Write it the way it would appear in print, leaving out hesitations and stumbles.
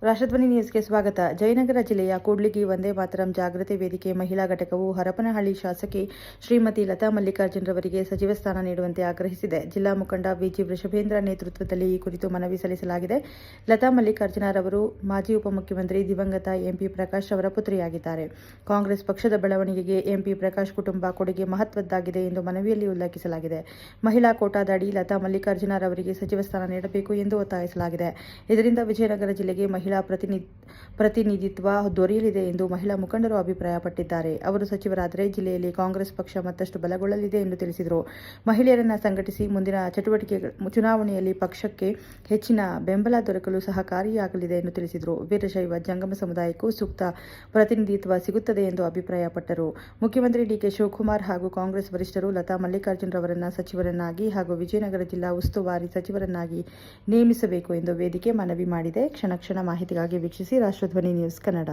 ರಾಷ್ಟ್ರಧ್ವನಿ ನ್ಯೂಸ್ಗೆ ಸ್ವಾಗತ. ಜಯನಗರ ಜಿಲ್ಲೆಯ ಕೂಡ್ಲಿಗಿ ವಂದೇ ಮಾತರಂ ಜಾಗೃತಿ ವೇದಿಕೆ ಮಹಿಳಾ ಘಟಕವು ಹರಪನಹಳ್ಳಿ ಶಾಸಕಿ ಶ್ರೀಮತಿ ಲತಾ ಮಲ್ಲಿಕಾರ್ಜುನರವರಿಗೆ ಸಚಿವ ಸ್ಥಾನ ನೀಡುವಂತೆ ಆಗ್ರಹಿಸಿದೆ. ಜಿಲ್ಲಾ ಮುಖಂಡ ಬಿಜಿ ವೃಷಭೇಂದ್ರ ನೇತೃತ್ವದಲ್ಲಿ ಈ ಕುರಿತು ಮನವಿ ಸಲ್ಲಿಸಲಾಗಿದೆ. ಲತಾ ಮಲ್ಲಿಕಾರ್ಜುನರವರು ಮಾಜಿ ಉಪಮುಖ್ಯಮಂತ್ರಿ ದಿವಂಗತ ಎಂಪಿ ಪ್ರಕಾಶ್ ಅವರ ಪುತ್ರಿಯಾಗಿದ್ದಾರೆ. ಕಾಂಗ್ರೆಸ್ ಪಕ್ಷದ ಬೆಳವಣಿಗೆಗೆ ಎಂಪಿ ಪ್ರಕಾಶ್ ಕುಟುಂಬ ಕೊಡುಗೆ ಮಹತ್ವದ್ದಾಗಿದೆ ಎಂದು ಮನವಿಯಲ್ಲಿ ಉಲ್ಲೇಖಿಸಲಾಗಿದೆ. ಮಹಿಳಾ ಕೋಟಾದಡಿ ಲತಾ ಮಲ್ಲಿಕಾರ್ಜುನರವರಿಗೆ ಸಚಿವ ಸ್ಥಾನ ನೀಡಬೇಕು ಎಂದು ಒತ್ತಾಯಿಸಲಾಗಿದೆ. ಇದರಿಂದ ವಿಜಯನಗರ ಜಿಲ್ಲೆಗೆ ಮಹಿಳಾ ಪ್ರತಿನಿಧಿತ್ವ ದೊರೆಯಲಿದೆ ಎಂದು ಮಹಿಳಾ ಮುಖಂಡರು ಅಭಿಪ್ರಾಯಪಟ್ಟಿದ್ದಾರೆ. ಅವರು ಸಚಿವರಾದರೆ ಜಿಲ್ಲೆಯಲ್ಲಿ ಕಾಂಗ್ರೆಸ್ ಪಕ್ಷ ಮತ್ತಷ್ಟು ಬಲಗೊಳ್ಳಲಿದೆ ಎಂದು ತಿಳಿಸಿದರು. ಮಹಿಳೆಯರನ್ನು ಸಂಘಟಿಸಿ ಮುಂದಿನ ಚುನಾವಣೆಯಲ್ಲಿ ಪಕ್ಷಕ್ಕೆ ಹೆಚ್ಚಿನ ಬೆಂಬಲ ದೊರಕಲು ಸಹಕಾರಿಯಾಗಲಿದೆ ಎಂದು ತಿಳಿಸಿದರು. ವೀರಶೈವ ಜಂಗಮ ಸಮುದಾಯಕ್ಕೂ ಸೂಕ್ತ ಪ್ರತಿನಿಧಿತ್ವ ಸಿಗುತ್ತದೆ ಎಂದು ಅಭಿಪ್ರಾಯಪಟ್ಟರು. ಮುಖ್ಯಮಂತ್ರಿ ಡಿಕೆ ಶಿವಕುಮಾರ್ ಹಾಗೂ ಕಾಂಗ್ರೆಸ್ ವರಿಷ್ಠರು ಲತಾ ಮಲ್ಲಿಕಾರ್ಜುನರವರನ್ನು ಸಚಿವರನ್ನಾಗಿ ಹಾಗೂ ವಿಜಯನಗರ ಜಿಲ್ಲಾ ಉಸ್ತುವಾರಿ ಸಚಿವರನ್ನಾಗಿ ನೇಮಿಸಬೇಕು ಎಂದು ವೇದಿಕೆ ಮನವಿ ಮಾಡಿದೆ. ಕ್ಷಣ ಕ್ಷಣ ಮಾಹಿತಿಗಾಗಿ ವೀಕ್ಷಿಸಿ ರಾಷ್ಟ್ರಧ್ವನಿ ನ್ಯೂಸ್ ಕನ್ನಡ.